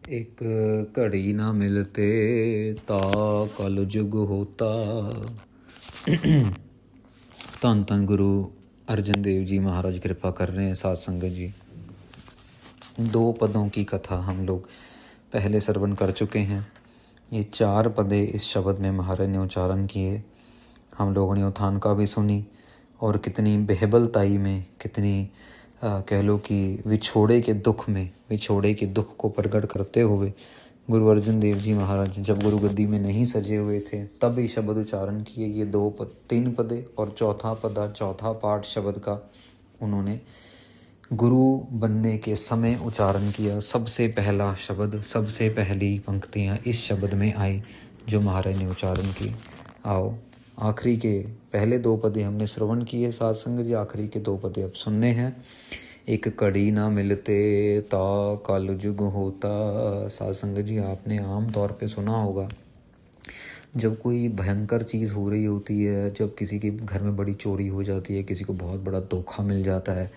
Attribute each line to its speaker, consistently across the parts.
Speaker 1: एक घड़ी ना मिलते ता कल जुग होता। धन धन गुरु अर्जन देव जी महाराज कृपा कर रहे हैं। साध संगत जी, 2 पदों की कथा हम लोग पहले श्रवण कर चुके हैं। ये 4 पदे इस शब्द में महाराज ने उच्चारण किए। हम लोगों ने उत्थान का भी सुनी और कितनी बेहबलताई में, कितनी कह लो कि विछोड़े के दुख को प्रकट करते हुए गुरु अर्जन देव जी महाराज जब गुरु गद्दी में नहीं सजे हुए थे तब ये शब्द उच्चारण किए। ये 3 पदे और चौथा पाठ शब्द का उन्होंने गुरु बनने के समय उच्चारण किया। सबसे पहला शब्द, सबसे पहली पंक्तियाँ इस शब्द में आई जो महाराज ने उच्चारण की। आओ आखिरी के पहले 2 पदे हमने श्रवण किए साध संगत जी, आखिरी के 2 पदे अब सुनने हैं। एक कड़ी ना मिलते ता कल युग होता। साध संगत जी, आपने आम तौर पे सुना होगा जब कोई भयंकर चीज़ हो रही होती है, जब किसी के घर में बड़ी चोरी हो जाती है, किसी को बहुत बड़ा धोखा मिल जाता है,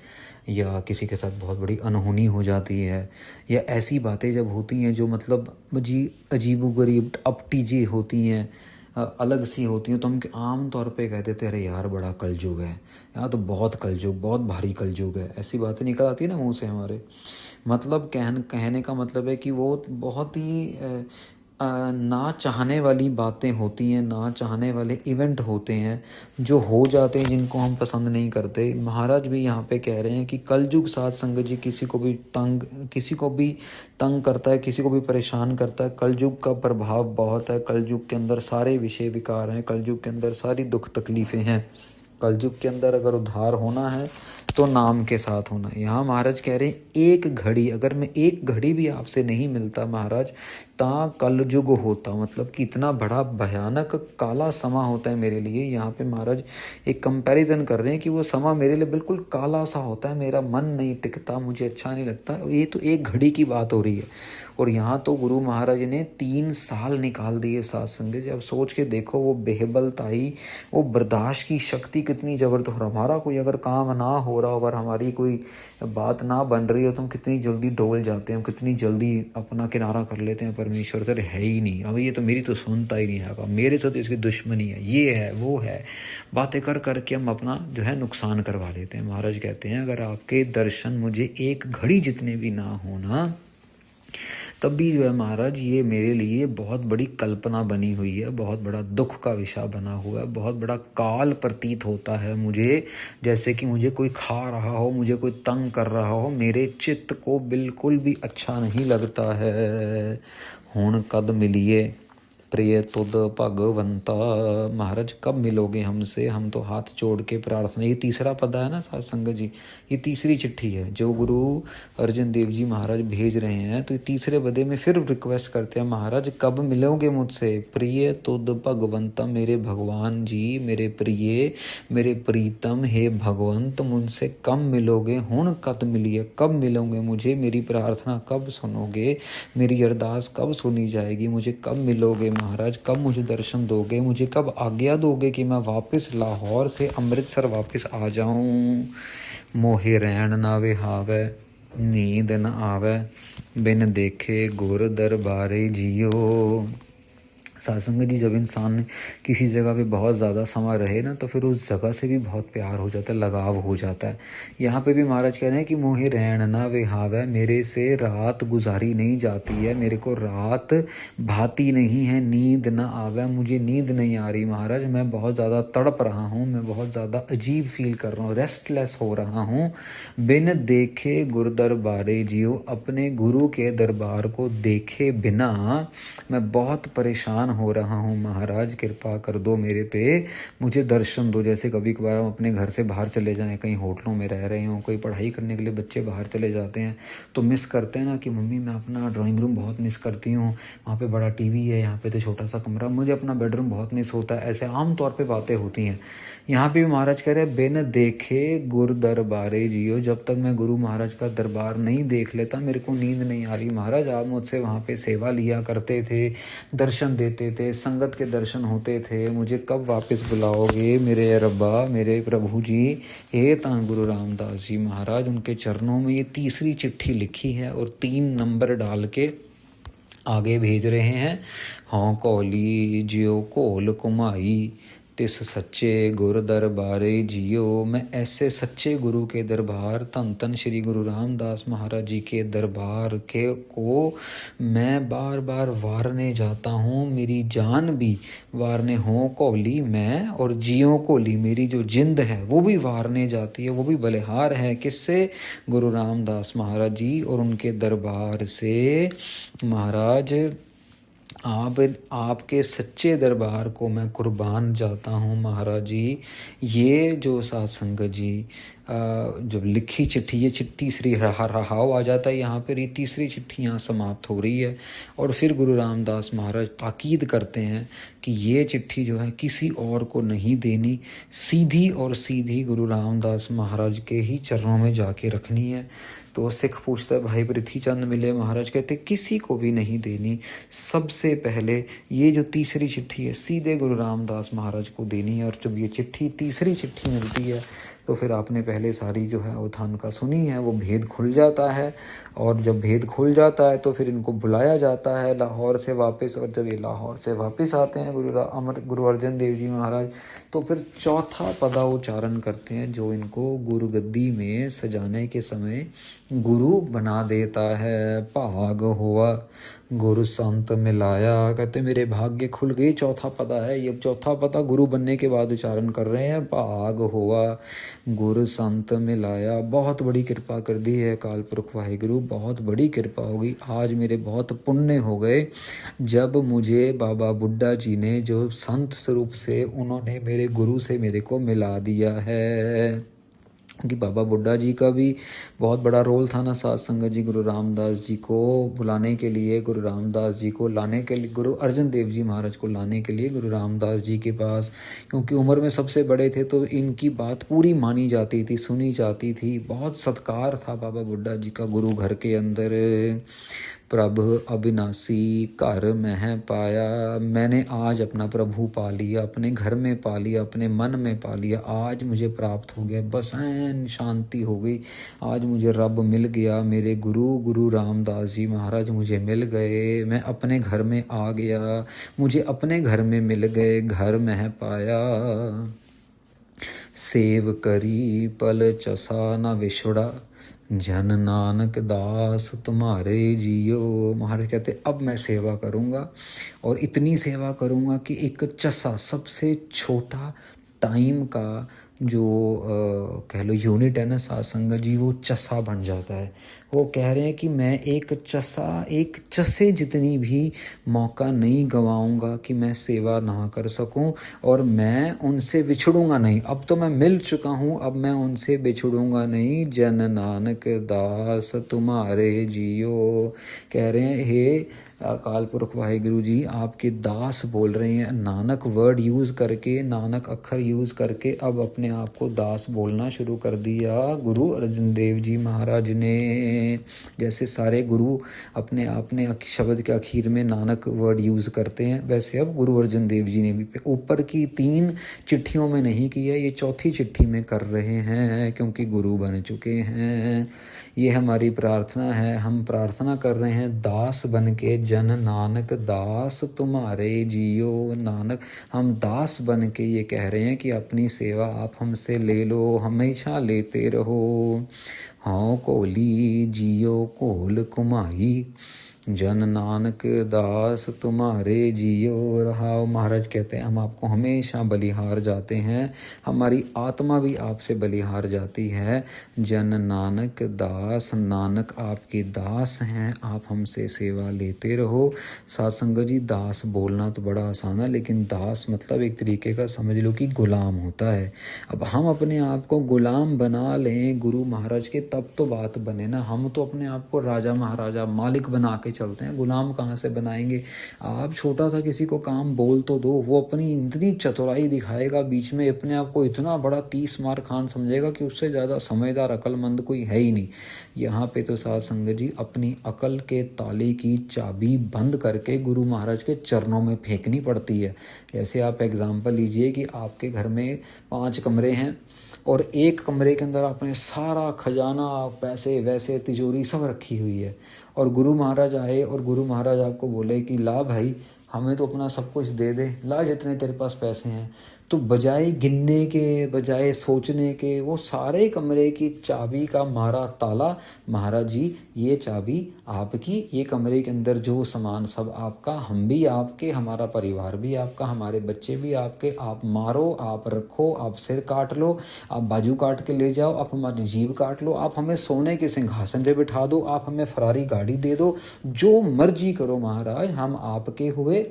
Speaker 1: या किसी के साथ बहुत बड़ी अनहोनी हो जाती है, या ऐसी बातें जब होती हैं जो मतलब अजीबोगरीब अपटीजी होती हैं, अलग सी होती हैं, तो हम आम तौर पे कह देते हैं अरे यार बड़ा कलयुग है, यहाँ तो बहुत कलयुग, बहुत भारी कलयुग है। ऐसी बातें निकल आती है ना मुंह से हमारे। मतलब कहने का मतलब है कि वो बहुत ही ना चाहने वाली बातें होती हैं, ना चाहने वाले इवेंट होते हैं जो हो जाते हैं, जिनको हम पसंद नहीं करते। महाराज भी यहाँ पे कह रहे हैं कि कलयुग साध संगत जी किसी को भी तंग करता है, किसी को भी परेशान करता है। कलयुग का प्रभाव बहुत है। कलयुग के अंदर सारे विषय विकार हैं, कलयुग के अंदर सारी दुख तकलीफ़ें हैं। कलयुग के अंदर अगर उद्धार होना है तो नाम के साथ होना है। यहाँ महाराज कह रहे हैं एक घड़ी, अगर मैं एक घड़ी भी आपसे नहीं मिलता महाराज ता कलयुग होता, मतलब कि इतना बड़ा भयानक काला समा होता है मेरे लिए। यहाँ पे महाराज एक कंपैरिजन कर रहे हैं कि वो समा मेरे लिए बिल्कुल काला सा होता है, मेरा मन नहीं टिकता, मुझे अच्छा नहीं लगता। ये तो एक घड़ी की बात हो रही है और यहाँ तो गुरु महाराज ने 3 साल निकाल दिए साथ संगत जी। अब सोच के देखो वो बेहबलताई, वो बर्दाश्त की शक्ति कितनी ज़बरदस्त। हमारा कोई अगर काम ना हो रहा, अगर हमारी कोई बात ना बन रही हो तो हम कितनी जल्दी डोल जाते हैं, हम कितनी जल्दी अपना किनारा कर लेते हैं। परमेश्वर तो है ही नहीं, अब ये तो मेरी तो सुनता ही नहीं है, अब मेरे साथ तो इसकी दुश्मनी है, ये है वो है, बातें कर करके हम अपना जो है नुकसान करवा लेते हैं। महाराज कहते हैं अगर आपके दर्शन मुझे एक घड़ी जितने भी ना होना तब भी जो है महाराज ये मेरे लिए बहुत बड़ी कल्पना बनी हुई है, बहुत बड़ा दुख का विषय बना हुआ है, बहुत बड़ा काल प्रतीत होता है मुझे, जैसे कि मुझे कोई खा रहा हो, मुझे कोई तंग कर रहा हो, मेरे चित्त को बिल्कुल भी अच्छा नहीं लगता है। हुण कद मिलिए प्रिय तुद भगवंता। महाराज कब मिलोगे हमसे, हम तो हाथ जोड़ के प्रार्थना। ये तीसरा पद है ना साध संगत जी, ये तीसरी चिट्ठी है जो गुरु अर्जन देव जी महाराज भेज रहे हैं। तो ये तीसरे पदे में फिर रिक्वेस्ट करते हैं महाराज कब मिलोगे मुझसे, प्रिय तुद भगवंता, मेरे भगवान जी, मेरे प्रिय, मेरे प्रीतम, हे भगवंत मुझसे कब मिलोगे। हुण कद मिलिए, कब मिलोगे मुझे, मेरी प्रार्थना कब सुनोगे, मेरी अरदास कब सुनी जाएगी, मुझे कब मिलोगे महाराज, कब मुझे दर्शन दोगे, मुझे कब आज्ञा दोगे कि मैं वापस लाहौर से अमृतसर वापस आ जाऊं। मोहे रैन ना विहावै, नींद न आवे, बिन देखे गुर दरबारे जियो। साध संगत जी, जब इंसान किसी जगह पे बहुत ज़्यादा समय रहे ना तो फिर उस जगह से भी बहुत प्यार हो जाता है, लगाव हो जाता है। यहाँ पे भी महाराज कह रहे हैं कि मोहे रहन ना विहावै, मेरे से रात गुजारी नहीं जाती है, मेरे को रात भाती नहीं है, नींद ना आवे, मुझे नींद नहीं आ रही महाराज, मैं बहुत ज़्यादा तड़प रहा हूँ, मैं बहुत ज़्यादा अजीब फील कर रहा हूँ, रेस्टलेस हो रहा हूँ। बिन देखे गुरु दरबारे जियो, अपने गुरु के दरबार को देखे बिना मैं बहुत परेशान हो रहा हूँ। महाराज कृपा कर दो मेरे पे, मुझे दर्शन दो। जैसे कभी कभार हम अपने घर से बाहर चले जाएं, कहीं होटलों में रह रहे हों, कोई पढ़ाई करने के लिए बच्चे बाहर चले जाते हैं तो मिस करते हैं ना कि मम्मी मैं अपना ड्राइंग रूम बहुत मिस करती हूँ, वहाँ पे बड़ा टीवी है, यहाँ पे तो छोटा सा कमरा, मुझे अपना बेडरूम बहुत मिस होता है। ऐसे आम तौर पे बातें होती हैं। यहाँ पे भी महाराज कह रहे हैं बिन देखे गुरु दरबारे जियो, जब तक मैं गुरु महाराज का दरबार नहीं देख लेता मेरे को नींद नहीं आ रही। महाराज आप मुझसे वहाँ पे सेवा लिया करते थे, दर्शन देते थे, संगत के दर्शन होते थे, मुझे कब वापस बुलाओगे मेरे रब्बा, मेरे प्रभु जी। हे तान गुरु रामदास जी महाराज, उनके चरणों में ये तीसरी चिट्ठी लिखी है और 3 नंबर डाल के आगे भेज रहे हैं, हों कौली जियो कोल कुमाई, तिस सच्चे गुर दरबारे जियो। मैं ऐसे सच्चे गुरु के दरबार, धन धन श्री गुरु रामदास महाराज जी के दरबार के को मैं बार बार वारने जाता हूँ। मेरी जान भी वारने हों कौली मैं, और जियो कोली मेरी जो जिंद है वो भी वारने जाती है, वो भी बलिहार है। किससे? गुरु रामदास महाराज जी और उनके दरबार से। महाराज आपके सच्चे दरबार को मैं कुर्बान जाता हूँ महाराज जी। ये जो साध संगत जी जब लिखी चिट्ठी, ये तीसरी रहाव आ जाता है यहाँ पर, ये तीसरी चिट्ठी यहाँ समाप्त हो रही है। और फिर गुरु रामदास महाराज ताकीद करते हैं कि ये चिट्ठी जो है किसी और को नहीं देनी, सीधी और सीधी गुरु रामदास महाराज के ही चरणों में जाके रखनी है। तो सिख पूछता है, भाई पृथ्वीचंद मिले, महाराज कहते किसी को भी नहीं देनी, सबसे पहले ये जो तीसरी चिट्ठी है सीधे गुरु रामदास महाराज को देनी है। और जब ये चिट्ठी तीसरी चिट्ठी मिलती है तो फिर आपने पहले सारी जो है अवधान का सुनी है, वो भेद खुल जाता है। और जब भेद खुल जाता है तो फिर इनको बुलाया जाता है लाहौर से वापस। और जब ये लाहौर से वापस आते हैं गुरु अर्जन देव जी महाराज, तो फिर चौथा पदा उच्चारण करते हैं जो इनको गुरु गद्दी में सजाने के समय गुरु बना देता है। भाग हुआ गुरु संत मिलाया, कहते मेरे भाग्य खुल गई। चौथा पदा है ये, चौथा पदा गुरु बनने के बाद उच्चारण कर रहे हैं। भाग हुआ गुरु संत मिलाया, बहुत बड़ी कृपा कर दी है काल पुरख वाहिगुरु, बहुत बड़ी कृपा होगी। आज मेरे बहुत पुण्य हो गए जब मुझे बाबा बुड्ढा जी ने जो संत स्वरूप से उन्होंने मेरे गुरु से मेरे को मिला दिया है। कि बाबा बुड्ढा जी का भी बहुत बड़ा रोल था ना साध संगत जी, गुरु रामदास जी को बुलाने के लिए, गुरु रामदास जी को लाने के लिए, गुरु अर्जन देव जी महाराज को लाने के लिए गुरु रामदास जी के पास। क्योंकि उम्र में सबसे बड़े थे तो इनकी बात पूरी मानी जाती थी, सुनी जाती थी। बहुत सत्कार था बाबा बुड्ढा जी का गुरु घर के अंदर। प्रभु अविनाशी घर में पाया, मैंने आज अपना प्रभु पा लिया, अपने घर में पा लिया, अपने मन में पा लिया। आज मुझे प्राप्त हो गया, बस ऐन शांति हो गई। आज मुझे रब मिल गया, मेरे गुरु रामदास जी महाराज मुझे मिल गए। मैं अपने घर में आ गया, मुझे अपने घर में मिल गए, घर में पाया। सेव करी पल चसा न विछुड़ा, जन नानक दास तुम्हारे जियो। महाराज कहते अब मैं सेवा करूँगा, और इतनी सेवा करूँगा कि एक चसा, सबसे छोटा टाइम का जो कह लो यूनिट है ना साध संगत जी, वो चसा बन जाता है। वो कह रहे हैं कि मैं एक चसे जितनी भी मौका नहीं गंवाऊंगा कि मैं सेवा ना कर सकूं, और मैं उनसे बिछड़ूंगा नहीं। अब तो मैं मिल चुका हूं, अब मैं उनसे बिछड़ूंगा नहीं। जन नानक दास तुम्हारे जियो, कह रहे हैं हे अकाल पुरख वाहिगुरु जी, आपके दास बोल रहे हैं। नानक वर्ड यूज़ करके, नानक अक्षर यूज़ करके अब अपने आप को दास बोलना शुरू कर दिया गुरु अर्जन देव जी महाराज ने। जैसे सारे गुरु अपने आपने शब्द के आखिर में नानक वर्ड यूज़ करते हैं, वैसे अब गुरु अर्जन देव जी ने भी ऊपर की 3 चिट्ठियों में नहीं किया, ये चौथी चिट्ठी में कर रहे हैं, क्योंकि गुरु बन चुके हैं। ये हमारी प्रार्थना है, हम प्रार्थना कर रहे हैं दास बन के, जन नानक दास तुम्हारे जियो। नानक हम दास बन के ये कह रहे हैं कि अपनी सेवा आप हमसे ले लो, हमेशा लेते रहो। हाँ कोली जियो कोल कुमाई, जन नानक दास तुम्हारे जियो रहाओ। महाराज कहते हैं हम आपको हमेशा बलिहार जाते हैं, हमारी आत्मा भी आपसे बलिहार जाती है। जन नानक दास, नानक आपके दास हैं, आप हमसे सेवा लेते रहो। साध संगत जी, दास बोलना तो बड़ा आसान है, लेकिन दास मतलब एक तरीके का समझ लो कि गुलाम होता है। अब हम अपने आप को गुलाम बना लें गुरु महाराज के, तब तो बात बने ना। हम तो अपने आप को राजा महाराजा मालिक बना के चलते हैं, गुलाम कहाँ से बनाएंगे। आप छोटा सा किसी को काम बोल तो दो, वो अपनी इतनी चतुराई दिखाएगा बीच में, अपने आप को इतना बड़ा 30 मार खान समझेगा कि उससे ज़्यादा समझदार अक्लमंद कोई है ही नहीं। यहाँ पे तो साध संगत जी अपनी अकल के ताले की चाबी बंद करके गुरु महाराज के चरणों में फेंकनी पड़ती है। जैसे आप एग्जाम्पल लीजिए कि आपके घर में 5 कमरे हैं, और एक कमरे के अंदर आपने सारा खजाना, पैसे वैसे, तिजोरी सब रखी हुई है, और गुरु महाराज आए और गुरु महाराज आपको बोले कि ला भाई हमें तो अपना सब कुछ दे दे, ला जितने तेरे पास पैसे हैं, तो बजाय गिनने के, बजाय सोचने के, वो सारे कमरे की चाबी का मारा ताला, महाराज जी ये चाबी आपकी, ये कमरे के अंदर जो सामान सब आपका, हम भी आपके, हमारा परिवार भी आपका, हमारे बच्चे भी आपके, आप मारो, आप रखो, आप सिर काट लो, आप बाजू काट के ले जाओ, आप हमारी जीभ काट लो, आप हमें सोने के सिंहासन पे बिठा दो, आप हमें फरारी गाड़ी दे दो, जो मर्जी करो महाराज, हम आपके हुए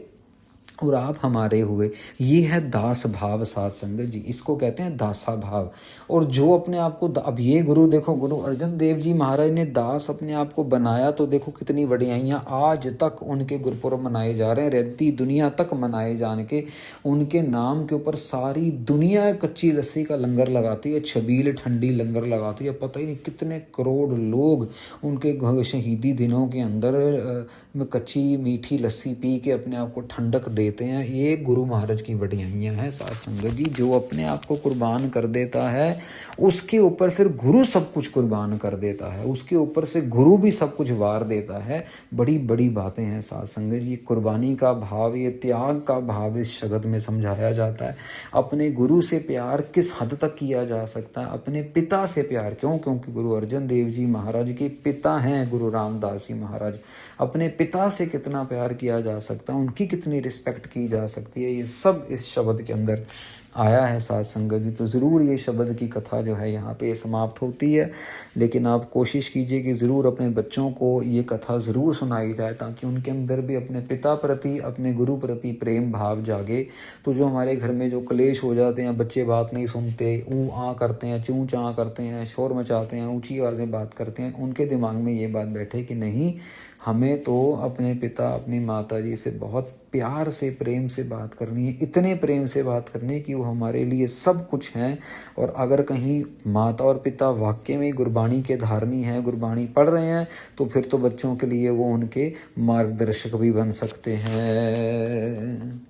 Speaker 1: और आप हमारे हुए। ये है दास भाव साध संगत जी, इसको कहते हैं दासा भाव। और जो अपने आप को, अब ये गुरु देखो, गुरु अर्जन देव जी महाराज ने दास अपने आप को बनाया, तो देखो कितनी बढ़ियाइयाँ आज तक उनके गुरुपुरब मनाए जा रहे हैं, रहती दुनिया तक मनाए जाने के, उनके नाम के ऊपर सारी दुनिया कच्ची लस्सी का लंगर लगाती है, छबील ठंडी लंगर लगाती है, पता ही नहीं कितने करोड़ लोग उनके शहीदी दिनों के अंदर कच्ची मीठी लस्सी पी के अपने आप को ठंडक देते हैं। ये गुरु महाराज की बढ़ियाइयाँ हैं साध संगत जी। जो अपने आप को कुर्बान कर देता है उसके ऊपर फिर गुरु सब कुछ कुर्बान कर देता है, उसके ऊपर से गुरु भी सब कुछ वार देता है। बड़ी बड़ी बातें हैं साध संगत जी। कुर्बानी का भाव, ये त्याग का भाव इस जगत में समझाया जाता है। अपने गुरु से प्यार किस हद तक किया जा सकता है, अपने पिता से प्यार क्यों, क्योंकि गुरु अर्जन देव जी महाराज के पिता हैं गुरु रामदास जी महाराज। अपने पिता से कितना प्यार किया जा सकता है, उनकी कितनी रिस्पेक्ट की जा सकती है, ये सब इस शब्द के अंदर आया है साध संगत जी। तो ज़रूर ये शब्द की कथा जो है यहाँ पे समाप्त होती है, लेकिन आप कोशिश कीजिए कि ज़रूर अपने बच्चों को ये कथा ज़रूर सुनाई जाए, ताकि उनके अंदर भी अपने पिता प्रति, अपने गुरु प्रति प्रेम भाव जागे। तो जो हमारे घर में जो क्लेश हो जाते हैं, बच्चे बात नहीं सुनते, ऊँ आ करते हैं, चूँ चाँ करते हैं, शोर मचाते हैं, ऊँची आवाज़ें बात करते हैं, उनके दिमाग में ये बात बैठे कि नहीं, हमें तो अपने पिता, अपनी माता जी से बहुत प्यार से, प्रेम से बात करनी है, इतने प्रेम से बात करनी है कि वो हमारे लिए सब कुछ हैं। और अगर कहीं माता और पिता वाकई में गुरबाणी के धारणी हैं, गुरबाणी पढ़ रहे हैं, तो फिर तो बच्चों के लिए वो उनके मार्गदर्शक भी बन सकते हैं।